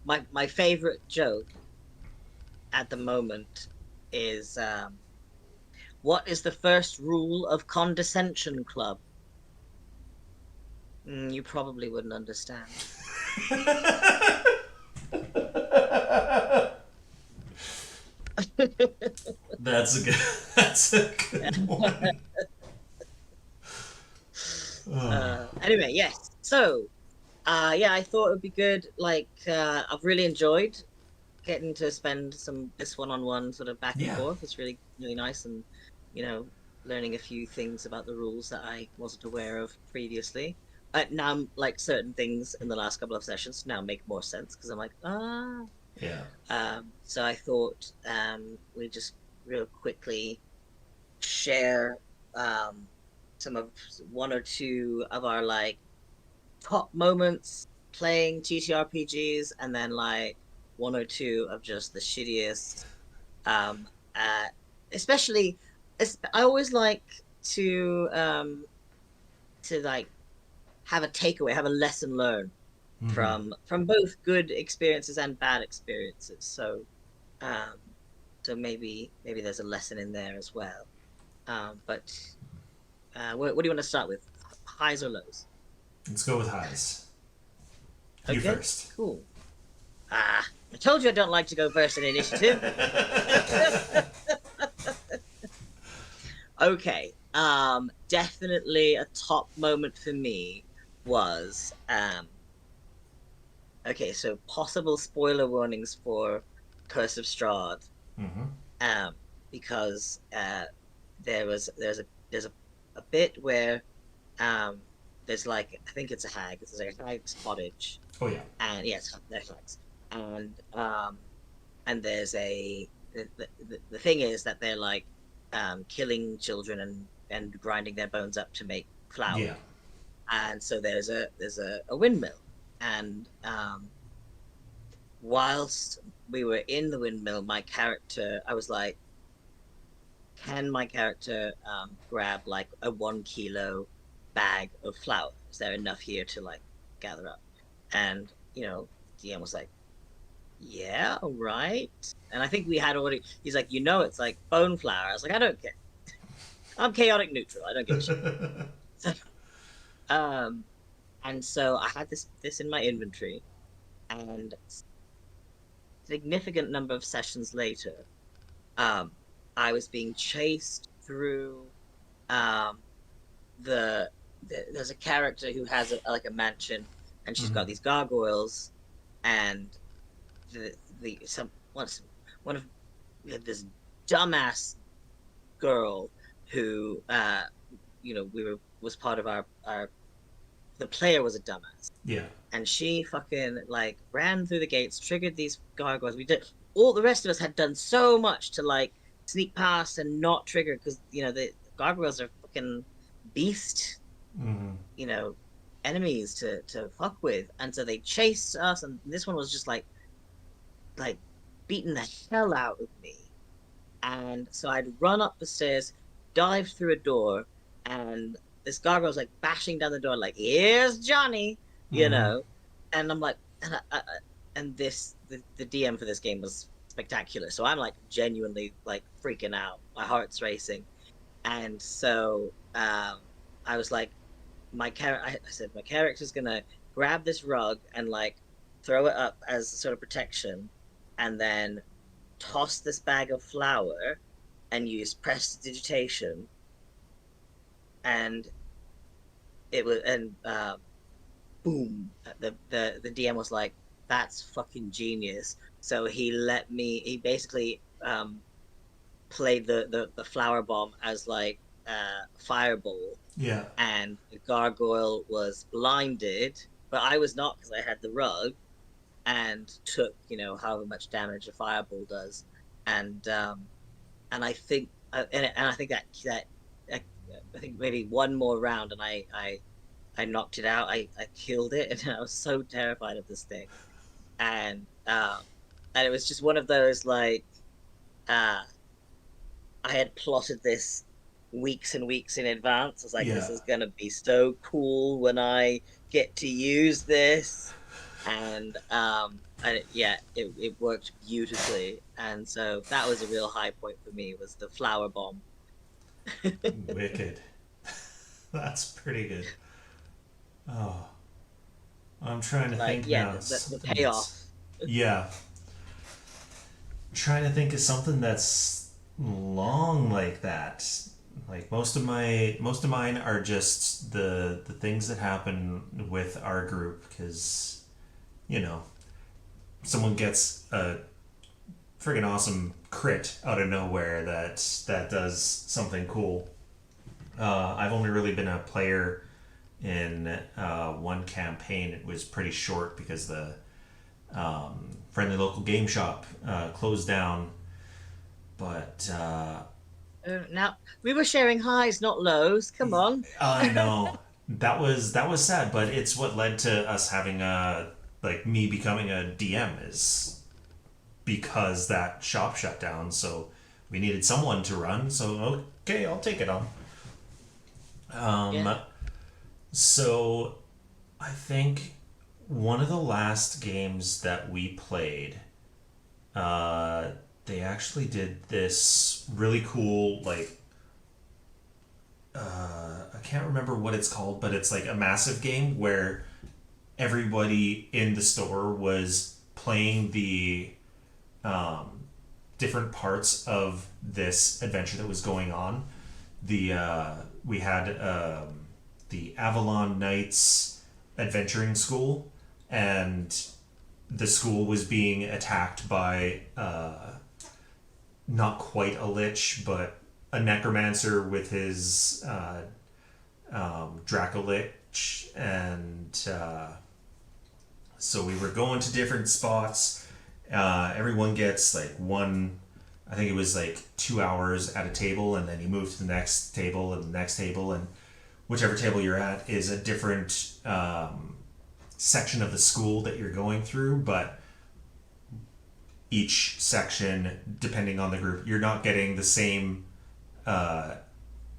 my favorite joke at the moment is what is the first rule of Condescension Club? You probably wouldn't understand. That's a good. That's a good one. Oh. Anyway, yes. So, yeah, I thought it would be good. Like, I've really enjoyed getting to spend some this one-on-one sort of back and Yeah. forth. It's really nice, and you know, learning a few things about the rules that I wasn't aware of previously. Now, like certain things in the last couple of sessions now make more sense because I'm like, ah. Yeah. So I thought we just real quickly share um some of one or two of our like top moments playing TTRPGs, and then like one or two of just the shittiest. Um, uh, especially, I always like to like have a takeaway, have a lesson learned Mm-hmm. from both good experiences and bad experiences. Um, so maybe there's a lesson in there as well. But what do you want to start with? Highs or lows? Let's go with highs. You Okay, first. cool. I told you I don't like to go first in initiative. Okay. Definitely a top moment for me was okay, so possible spoiler warnings for Curse of Strahd. Mm-hmm. Um, because there's a bit where um there's like I think it's a hag, it's like a hag's cottage. Oh yeah. And yes, there's hags. And there's the thing is that they're like killing children and grinding their bones up to make flour, Yeah. and so there's a windmill, and whilst we were in the windmill, my character, I was like, can my character grab like a 1 kilo bag of flour? Is there enough here to like gather up? And DM was like, yeah, all right. And I think we had already. He's like, it's like bone flour. I was like, I don't care. I'm chaotic neutral. I don't give a shit. So, um, and so I had this in my inventory, and significant number of sessions later, um, I was being chased through um there's a character who has like a mansion, and she's Mm-hmm. got these gargoyles, and the some once one of we had this dumbass girl who we were was part of our the player was a dumbass, Yeah. and she fucking like ran through the gates, triggered these gargoyles. We did all the rest of us had done so much to like sneak past and not trigger because the gargoyles are fucking beast, Mm-hmm. you know enemies to fuck with, and so they chased us, and this one was just like beating the hell out of me. And so I'd run up the stairs, dive through a door, and this gargoyle was like bashing down the door, like, "Here's Johnny," you Mm-hmm. know. And I'm like, and the DM for this game was spectacular. So I'm like genuinely like freaking out. My heart's racing, and so I was like, I said my character's gonna grab this rug and like throw it up as sort of protection, and then toss this bag of flour and use prestidigitation, and it was and boom, the DM was like, that's fucking genius. So he basically played the flower bomb as like fireball, Yeah. and the gargoyle was blinded, but I was not because I had the rug, and took however much damage a fireball does. And I think and I think that I, I think maybe one more round, and I knocked it out. I killed it, and I was so terrified of this thing. And um and it was just one of those like uh I had plotted this weeks and weeks in advance. I was like, Yeah. this is gonna be so cool when I get to use this. And and yeah, it worked beautifully, and so that was a real high point for me was the flower bomb. Wicked. That's pretty good. Oh, I'm trying to Like think yeah, now. the Something payoff. that's yeah. Trying to think of something that's long like that. Like most of mine are just the things that happen with our group because you know someone gets a friggin' awesome crit out of nowhere that does something cool. I've only really been a player in one campaign. It was pretty short because the friendly local game shop closed down. But Now we were sharing highs, not lows. Come on. I know that was sad, but it's what led to us having a like me becoming a DM is because that shop shut down. So we needed someone to run. So okay, I'll take it on. Yeah. So I think one of the last games that we played, uh, they actually did this really cool like I can't remember what it's called, but it's like a massive game where everybody in the store was playing the different parts of this adventure that was going on. The we had the Avalon Knights adventuring school, and the school was being attacked by not quite a lich, but a necromancer with his Dracolich, and so we were going to different spots. Everyone gets like one. I think it was like 2 hours at a table, and then you move to the next table and the next table, and whichever table you're at is a different section of the school that you're going through. But each section, depending on the group, you're not getting the same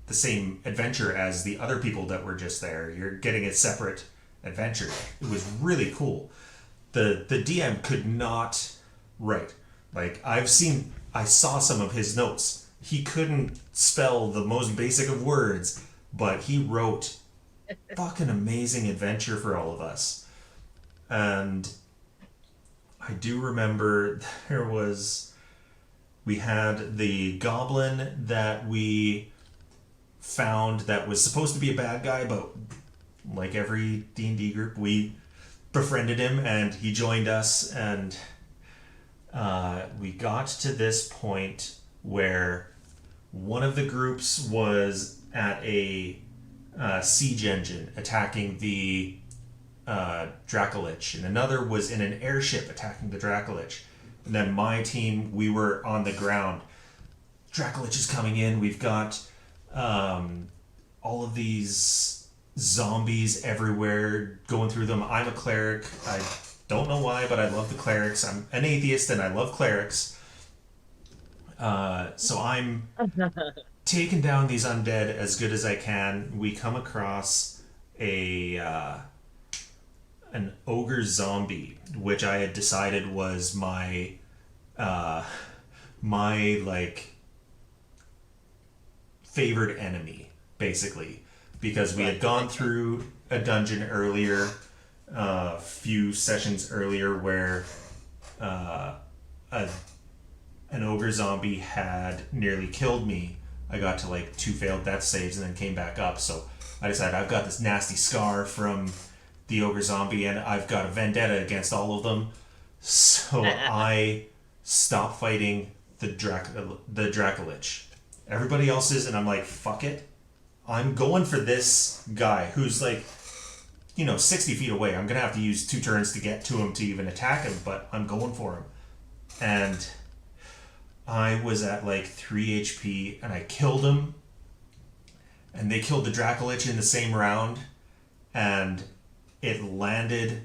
adventure as the other people that were just there. You're getting a separate adventure. It was really cool. The DM could not write. Like I saw some of his notes. He couldn't spell the most basic of words, but he wrote fucking amazing adventure for all of us. And I do remember we had the goblin that we found that was supposed to be a bad guy, but like every D&D group, we befriended him and he joined us, and we got to this point where one of the groups was at a siege engine attacking the Dracolich, and another was in an airship attacking the Dracolich. And then my team, we were on the ground. Dracolich is coming in. We've got all of these zombies everywhere going through them. I'm a cleric. I don't know why, but I love the clerics. I'm an atheist and I love clerics. So I'm taking down these undead as good as I can. We come across a an ogre zombie, which I had decided was my like favorite enemy, basically, because we had Right. gone Okay. through a dungeon earlier, a few sessions earlier, where a, an ogre zombie had nearly killed me. I got to like 2 failed death saves and then came back up. So I decided I've got this nasty scar from the ogre zombie, and I've got a vendetta against all of them. So I stopped fighting the Dracolich. Everybody else is, and I'm like, fuck it. I'm going for this guy who's like, 60 feet away. I'm gonna have to use 2 turns to get to him to even attack him, but I'm going for him. And I was at like 3 HP, and I killed him. And they killed the Dracolich in the same round, and it landed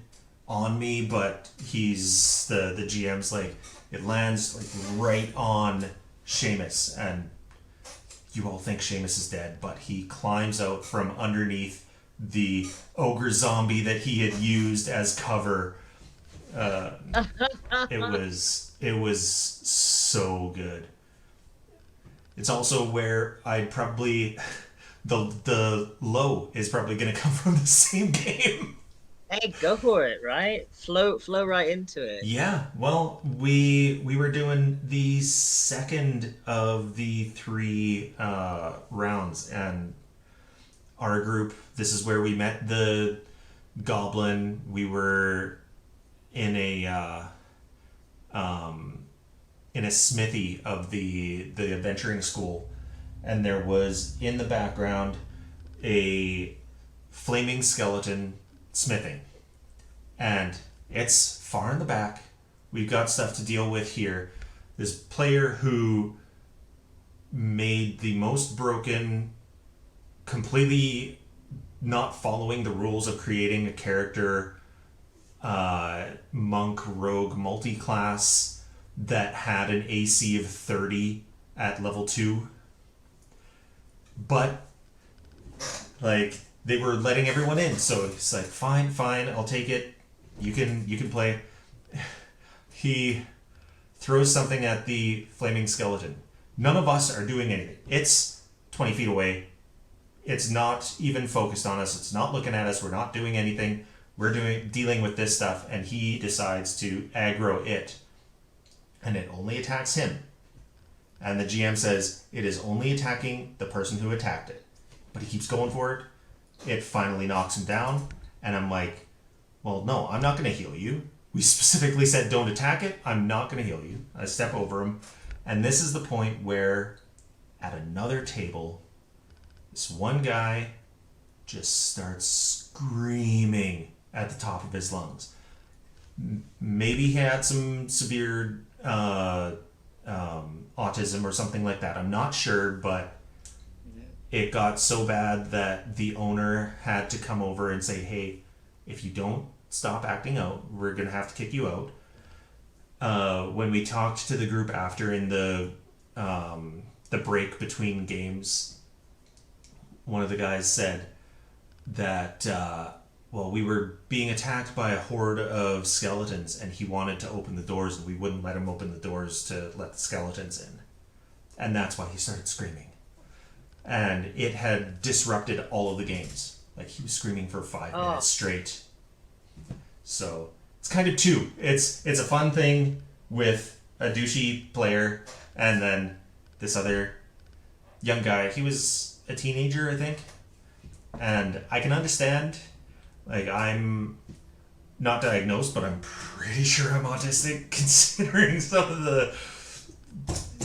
on me, but the GM's like, it lands like right on Seamus, and you all think Seamus is dead, but he climbs out from underneath the ogre zombie that he had used as cover. It was so good. It's also where I'd probably the low is probably going to come from the same game. Hey, go for it, right? Flow right into it. Yeah, well, we were doing the second of the three rounds, and our group. This is where we met the goblin. We were in a in a smithy of the adventuring school, and there was in the background a flaming skeleton smithing, and it's far in the back. We've got stuff to deal with here. This player who made the most broken, completely not following the rules of creating a character, monk rogue multi-class that had an AC of 30 at level 2, but like they were letting everyone in, so it's like fine, I'll take it. You can play. He throws something at the flaming skeleton. None of us are doing anything. It's 20 feet away. It's not even focused on us. It's not looking at us. We're not doing anything. We're dealing with this stuff, and he decides to aggro it, and it only attacks him. And the GM says it is only attacking the person who attacked it, but he keeps going for it. It finally knocks him down, and I'm like, well, no, I'm not going to heal you. We specifically said don't attack it. I'm not going to heal you. I step over him, and this is the point where, at another table, this one guy just starts screaming at the top of his lungs. Maybe he had some severe autism or something like that. I'm not sure, but it got so bad that the owner had to come over and say, hey, if you don't stop acting out, we're going to have to kick you out. When we talked to the group after in the break between games, one of the guys said that, well, we were being attacked by a horde of skeletons, and he wanted to open the doors, and we wouldn't let him open the doors to let the skeletons in. And that's why he started screaming. And it had disrupted all of the games. Like, he was screaming for 5 minutes straight. So, it's kind of two. It's a fun thing with a douchey player, and then this other young guy. He was a teenager, I think. And I can understand. Like, I'm not diagnosed, but I'm pretty sure I'm autistic, considering some of the...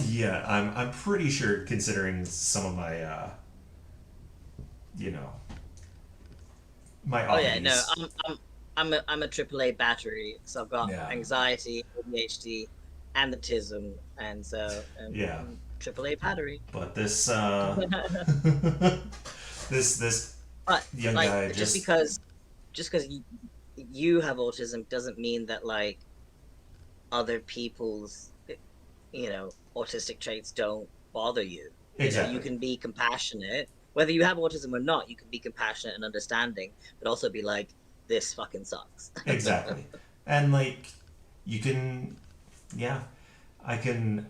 Yeah, I'm pretty sure, considering some of my, my Oh yeah, no, oddities. I'm a AAA battery, so I've got Yeah, anxiety, ADHD, and the tism, and so yeah. AAA battery. But this, this But young like, guy just because you have autism doesn't mean that like other people's autistic traits don't bother you. You exactly, can be compassionate, whether you have autism or not. You can be compassionate and understanding, but also be like, this fucking sucks. exactly, and like you can, yeah, I can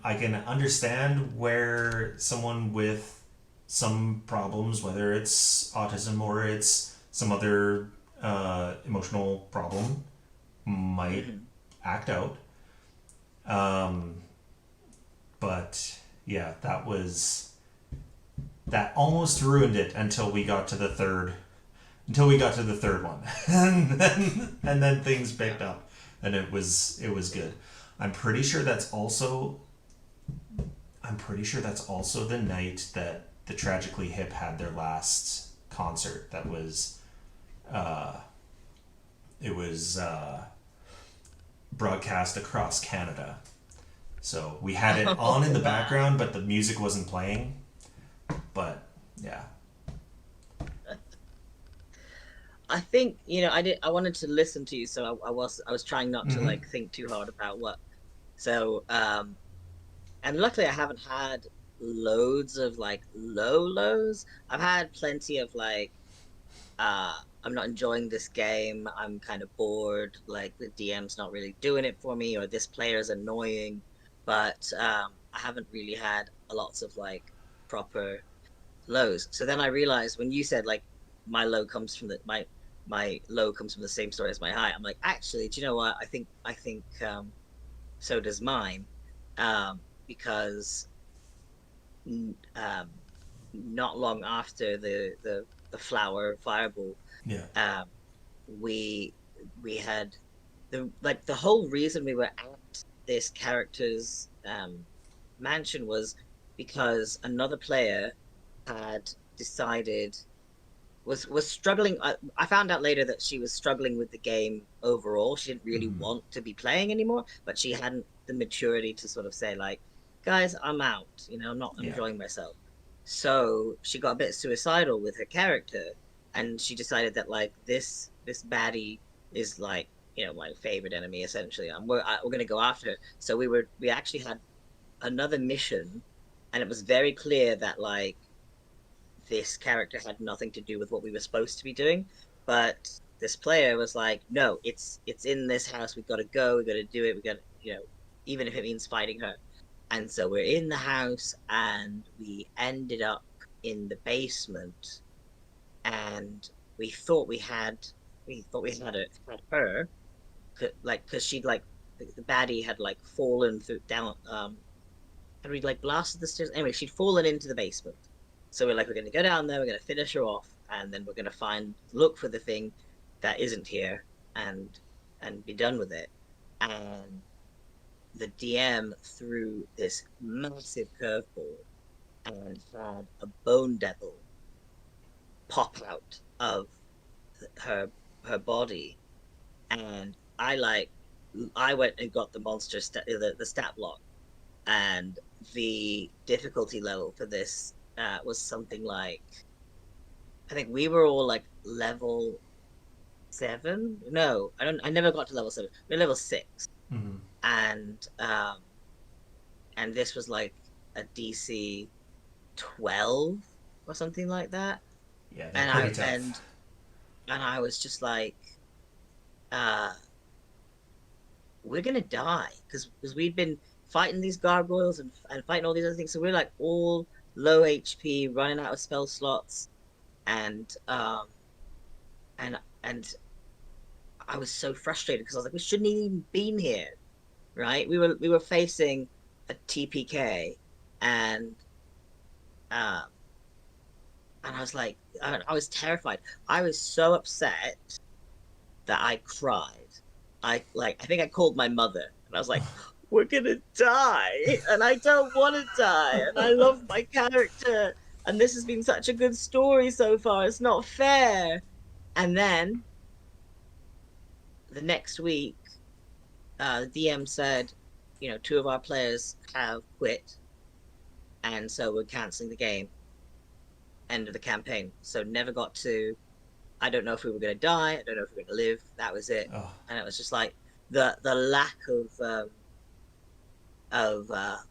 understand where someone with some problems, whether it's autism or it's some other emotional problem, might Mhm. act out. Um, but yeah, that almost ruined it until we got to the third one, and then things picked up, and it was good. I'm pretty sure that's also the night that the Tragically Hip had their last concert. That was it was broadcast across Canada. So we had it on in Oh the man. background, but the music wasn't playing. But yeah. I think I wanted to listen to you, so I was trying not to Mm-hmm. like think too hard about what. So and luckily I haven't had loads of like lows. I've had plenty of like I'm not enjoying this game. I'm kind of bored. Like the DM's not really doing it for me, or this player is annoying. But I haven't really had lots of like proper lows. So then I realized when you said like my low comes from the same story as my high. I'm like, actually, do you know what? I think so does mine, because um, not long after the flower fireball, Yeah. um, we we had the whole reason we were at this character's mansion was because another player had decided was struggling. I found out later that she was struggling with the game overall. She didn't really Mm-hmm. want to be playing anymore, but she hadn't the maturity to sort of say like, "Guys, I'm out. I'm not Yeah. enjoying myself." So she got a bit suicidal with her character, and she decided that like this baddie is like my favorite enemy essentially. We're gonna go after her. So we actually had another mission, and it was very clear that like this character had nothing to do with what we were supposed to be doing, but this player was like, no, it's in this house, we got to go, we got to do it, we got to, even if it means fighting her. And so we're in the house, and we ended up in the basement, and we thought we had her, like because she'd like the baddie had like fallen through down, and we like blasted the stairs. Anyway, she'd fallen into the basement. So we're like, we're gonna go down there, we're gonna finish her off, and then we're gonna look for the thing that isn't here, and be done with it. And the DM threw this massive curveball and had a bone devil pop out of her body, and I went and got the the stat block, and the difficulty level for this was something like, I think we were all like level 7. No, I don't. I never got to level 7. We're level 6, Mm-hmm. and this was like a DC 12 or something like that. Yeah, they're And pretty tough. I was just like, uh, we're gonna die because we'd been fighting these gargoyles and fighting all these other things. So we're like all low HP, running out of spell slots, and and I was so frustrated because I was like, we shouldn't even been here, right? We were facing a TPK, and um I was like, I was terrified. I was so upset that I cried. I think I called my mother, and I was like, we're gonna die, and I don't want to die, and I love my character, and this has been such a good story so far. It's not fair. And then the next week, the DM said, two of our players have quit, and so we're canceling the game. End of the campaign. So never got to. I don't know if we were going to die. I don't know if we were going to live. That was it. Oh, And it was just like the lack of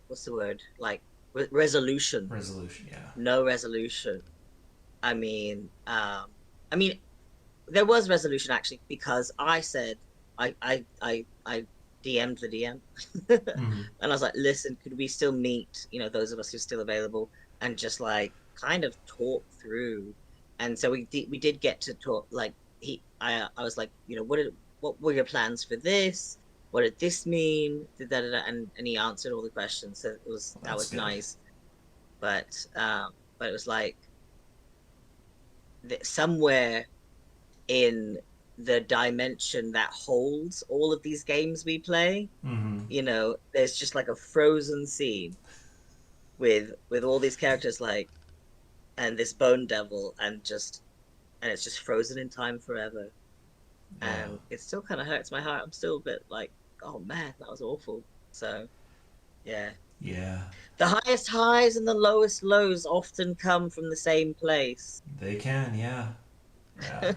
what's the word, like resolution. resolution. Yeah. No resolution. I mean, there was resolution actually, because I said I DM'd the DM, and Mm-hmm. I was like, listen, could we still meet? Those of us who are still available, and just like kind of talk through. And so we did get to talk. Like I was like, what were your plans for this? What did this mean? And he answered all the questions. So Well, that that's was good. nice. But it was like somewhere in the dimension that holds all of these games we play, Mm-hmm. there's just like a frozen scene with all these characters, like, and this bone devil, and it's just frozen in time forever. Yeah. And it still kind of hurts my heart. I'm still a bit like, oh man, that was awful. So yeah, Yeah. the highest highs and the lowest lows often come from the same place. They can. Yeah. Yeah.